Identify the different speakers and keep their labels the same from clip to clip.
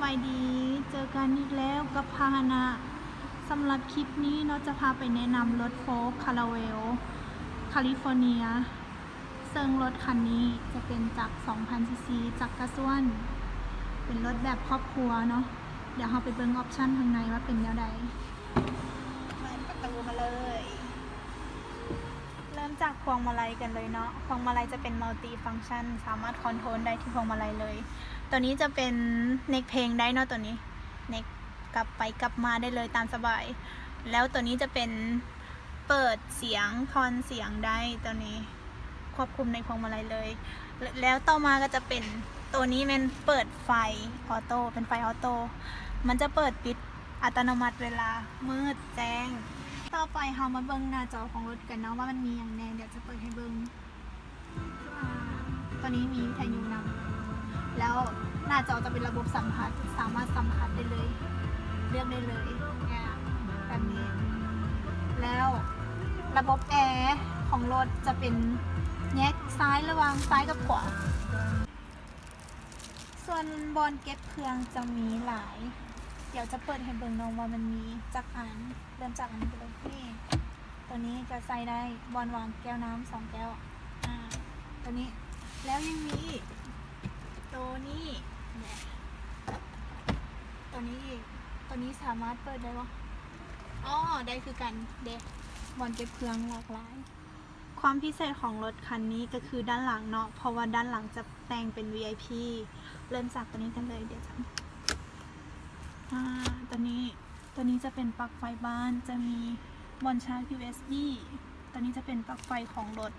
Speaker 1: บายดีเจอกันอีกแล้วกับพาหนะสำหรับคลิปนี้เราจะพาไปแนะนำรถโฟล์คคาราเวลแคลิฟอร์เนียซึ่งรถคันนี้จะเป็นจาก 2,000 ซีซีจากกระส่วนเป็นรถแบบครอบครัวเนาะเดี๋ยวเราไปเบิ่งออปชั่นข้างในว่าเป็นแนวใดเปิดประตูมาเลยเริ่มจากพวงมาลัยกันเลยเนาะพวงมาลัยจะเป็นมัลติฟังก์ชันสามารถคอนโทรลได้ที่พวงมาลัยเลยตัวนี้จะเป็นเน็กเพลงได้เนาะตัวนี้เน็กกลับไปกลับมาได้เลยตามสบายแล้วตัวนี้จะเป็นเปิดเสียงพอนเสียงได้ตัวนี้ควบคุมในพวงมาลัยเลยแล้วต่อมาก็จะเป็นตัวนี้มันเปิดไฟออโต้เป็นไฟออโต้มันจะเปิดปิดอัตโนมัติเวลามืดแจ้งต่อไปเรามาเบิ่งหน้าจอของรถกันเนาะว่ามันมีอย่างแน่เดี๋ยวจะเปิดให้เบิ่งตัวนี้มีวิทยุนำแล้วหน้าจอจะเป็นระบบสัมผัสสามารถสัมผัสได้เลยเลือกได้เลยแบบนี้แล้วระบบแอร์ของรถจะเป็นแยกซ้ายระหว่างซ้ายกับขวาส่วนบอลเก็บเครื่องจะมีหลายเดี๋ยวจะเปิดให้เบิ่งน้องว่ามันมีจักอันเริ่มจากอันนี้ไปเลยนี่ตัวนี้จะใส่ได้บอลวางแก้วน้ำ2 แก้วตัวนี้แล้วยังมีตัวนี้เนี่ยตัวนี้อีกตัวนี้สามารถเปิดได้ปะอ๋อได้คือกันเด็กบอลเก็บเครื่องหลากหลายความพิเศษของรถคันนี้ก็คือด้านหลังเนาะเพราะว่าด้านหลังจะแต่งเป็น VIP เริ่มจากตัวนี้กันเลยเดี๋ยวจะตัวนี้จะเป็นปลั๊กไฟบ้านจะมีบอลชาร์จ USB ตัวนี้จะเป็นปลั๊กไฟของรถ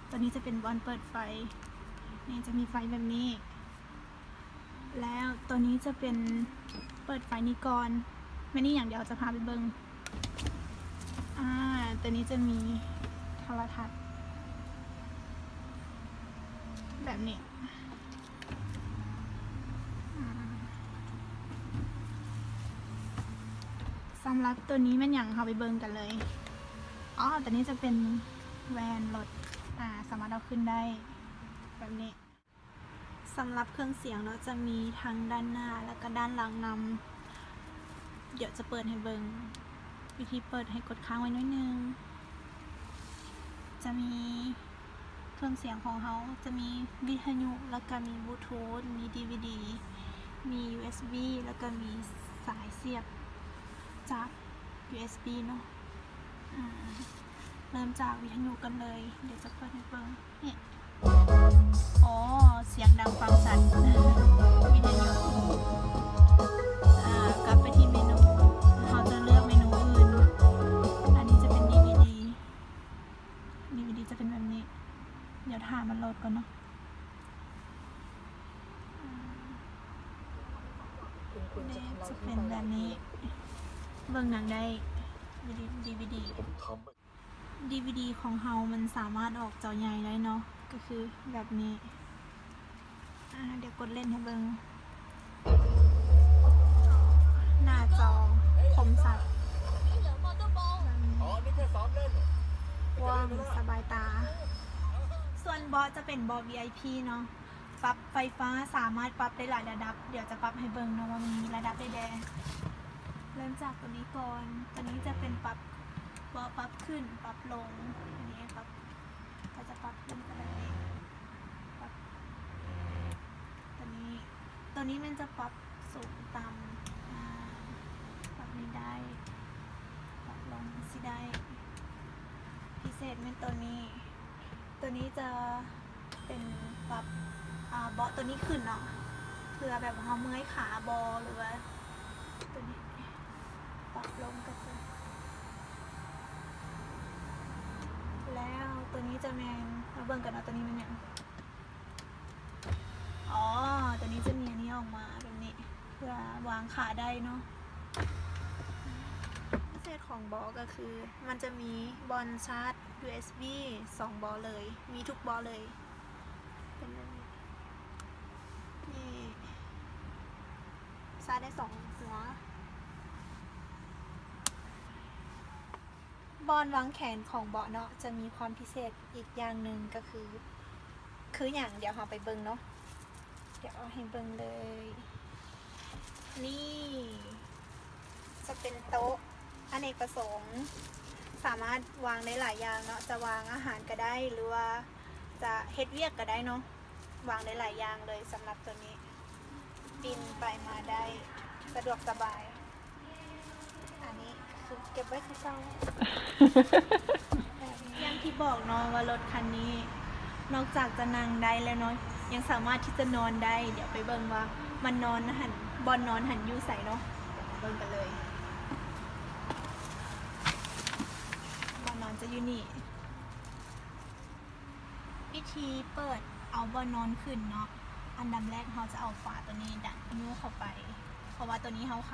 Speaker 1: ตัวนี้จะเป็นบอลเปิดไฟนี่จะมีไฟแบบนี้แล้วตัวนี้จะเป็นเปิดไฟนิกรไม่นี่อย่างเดียวจะพาไปเบิงตัวนี้จะมีโทรทัศน์แบบนี้สำหรับตัวนี้มันอย่างเขาไปเบิงกันเลยตัวนี้จะเป็นแวนรถสามารถเอาขึ้นได้แบบนี้สำหรับเครื่องเสียงเราจะมีทั้งด้านหน้าแล้วก็ด้านหลังนำเดี๋ยวจะเปิดให้เบิงวิธีเปิดให้กดค้างไว้นิดนึงจะมีเครื่องเสียงของเขาจะมีวิทยุแล้วก็มีบลูทูธมี DVD มี USB แล้วก็มีสายเสียบจาก USB เนาะเริ่มจากวิทยุกันเลยเดี๋ยวจะเปิดให้เบิ่งนี่เสียงดังฟังชัดวิทยุกลับไปที่เมนูเราจะเลือกเมนูอื่นอันนี้จะเป็น DVD จะเป็นแบบนี้เดี๋ยวถ่ายมันโหลดก่อนเนาะจะเป็นแบบนี้เบิ่งหนังได้ DVD ของเฮามันสามารถออกจอใหญ่ได้เนาะก็คือแบบนี้เดี๋ยวกดเล่นให้เบิ่งหน้าจอคมสัตว์กว้างสบายตาส่วนเบาะจะเป็นเบาะ VIP เนาะปรับไฟฟ้าสามารถปรับได้หลายระดับเดี๋ยวจะปรับให้เบิ่งเนาะว่ามันมีระดับได้แดงเริ่มจากตัวนี้ก่อนตัวนี้จะเป็นปรับเบาะปรับขึ้นปรับลงอันนี้ครับก็จะปรับขึ้นก็ได้ปรับตัวนี้มันจะปรับสูงต่ำปรับนี้ได้ปรับลงสิได้พิเศษเป็นตัวนี้จะเป็นปรับเบาะตัวนี้ขึ้นเนาะเพื่อแบบเขาเมื่อยขาบอหรือว่าตัวนี้ปรับลงก็จะแล้วตัวนี้จะแมนมาเบิ่งกันนะตัวนี้มันเนี่ยตัวนี้จะมีอันนี้ออกมาแบบนี้เพื่อวางขาได้เนาะพิเศษของบอก็คือมันจะมีบอลชาร์จ USB 2 บอเลยมีทุกบอเลยเป็นแบบนี้นี่ชาร์จได้2 หัวบอลวางแขนของเบาะเนาะจะมีความพิเศษอีกอย่างหนึ่งก็คืออย่างเดี๋ยวเราไปเบิ่งเนาะเดี๋ยวเอาให้เบิ่งเลย นี่จะเป็นโต๊ะอเนกประสงค์สามารถวางได้หลายอย่างเนาะจะวางอาหารก็ได้หรือว่าจะเฮ็ดเวียกก็ได้เนาะวางได้หลายอย่างเลยสำหรับตัวนี้ปีนไปมาได้สะดวกสบายอันนี้คือเก็บไว้คือเก่า อย่างที่บอกเนาะว่ารถคันนี้นอกจากจะนั่งได้แล้วเนาะยังสามารถที่จะนอนได้เดี๋ยวไปเบิ่งว่ามันนอนหันบอลนอนหันอยู่ใส่เนาะเบิ่งกันเลยบอลนอนจะอยู่นี่วิธีเปิดเอาบอลนอนขึ้นเนาะอันดับแรกเราจะเอาฝาตัวนี้ดันนิ้วเข้าไปเพราะว่าตัวนี้เราไข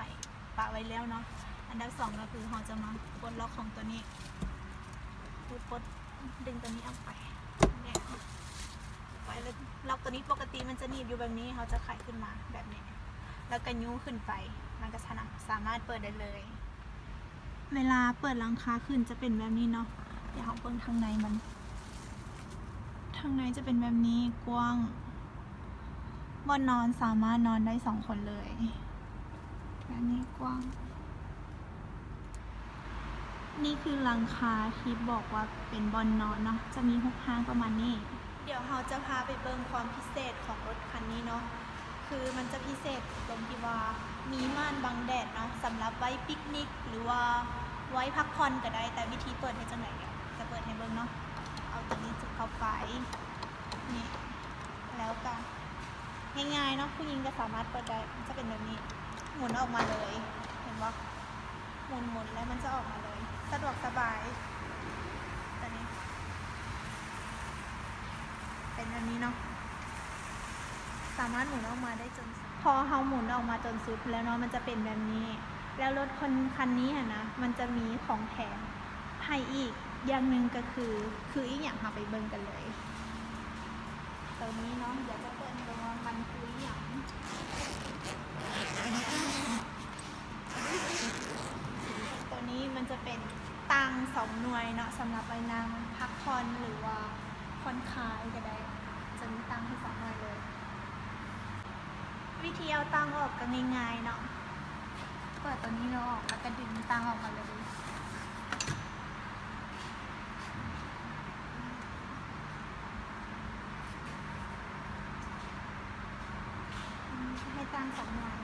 Speaker 1: ปะไว้แล้วเนาะอันดับสองก็คือเราจะมาปลดล็อกของตัวนี้ปลดดึงตัวนี้ออกไปเนี่ยไปเลยล็อกตัวนี้ปกติมันจะหนีบอยู่แบบนี้เขาจะไขขึ้นมาแบบนี้แล้วก็นิ้วขึ้นไปมันก็สามารถเปิดได้เลยเวลาเปิดหลังคาขึ้นจะเป็นแบบนี้เนาะเดี๋ยวเราเบิ่งทางในมันทางในจะเป็นแบบนี้กว้างบนนอนสามารถนอนได้2 คนเลยแบบนี้กว้างนี่คือหลังคาที่บอกว่าเป็นบอนนอนเนาะจะมี6 ห้างประมาณนี้เดี๋ยวเราจะพาไปเบิ่งความพิเศษของรถคันนี้เนาะคือมันจะพิเศษตรงที่ว่ามีม่านบังแดดเนาะสำหรับไว้ปิกนิกหรือว่าไว้พักผ่อนก็ได้แต่วิธีเปิดให้จังไหนเดี๋ยวจะเปิดให้เบิ่งเนาะเอาตัวนี้จุดเข้าไปนี่แล้วกันง่ายๆเนาะผู้หญิงก็สามารถเปิดได้มันจะเป็นแบบนี้หมุนออกมาเลยเห็นปะหมุนแล้วมันจะออกมาเลยสะดวกสบายตัวนี้เป็นแบบนี้เนาะสามารถหมุนออกมาได้จนพอเขาหมุนออกมาจนสุดแล้วเนาะมันจะเป็นแบบนี้แล้วรถคันนี้นะมันจะมีของแถมให้อีกอย่างหนึ่งก็คืออีกอย่างค่ะไปเบิ่งกันเลยตัวนี้เนาะเดี๋ยวจะเปิดดูว่ามันคืออย่างตัวนี้มันจะเป็นตัง2 หน่วยเนาะสำหรับไปนั่งพักผ่อนหรือว่าผ่อนคลายก็ได้จะมีตังให้2 หน่วยเลยวิธีเอาตังออกก็ง่ายๆเนาะเปิดตัวนี้เราออกแล้วก็ดึงตังออกมาเลยให้ตัง2 หน่วย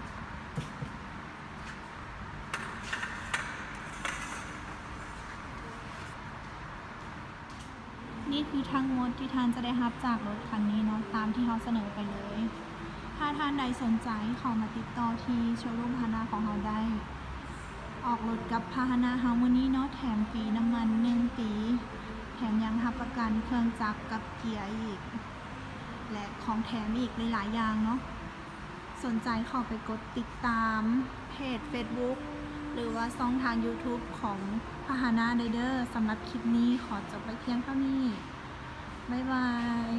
Speaker 1: นี่คือทั้งหมดที่ท่านจะได้รับจากรถคันนี้เนาะตามที่เขาเสนอไปเลยถ้าท่านใดสนใจเข้ามาติดต่อที่โชว์รูมพาหนะของเราได้ออกรถกับพาหนะเฮามื้อนี้เนาะแถมฟรีน้ำมัน1 ปีแถมยังรับประกันเครื่องจักรกับเกียร์อีกและของแถมอีกหลายๆอย่างเนาะสนใจเข้าไปกดติดตามเพจ Facebook หรือว่าช่องทาง YouTube ของพาหนะเด้อสำหรับคลิปนี้ขอจบไปเพียงเท่านี้บ๊ายบาย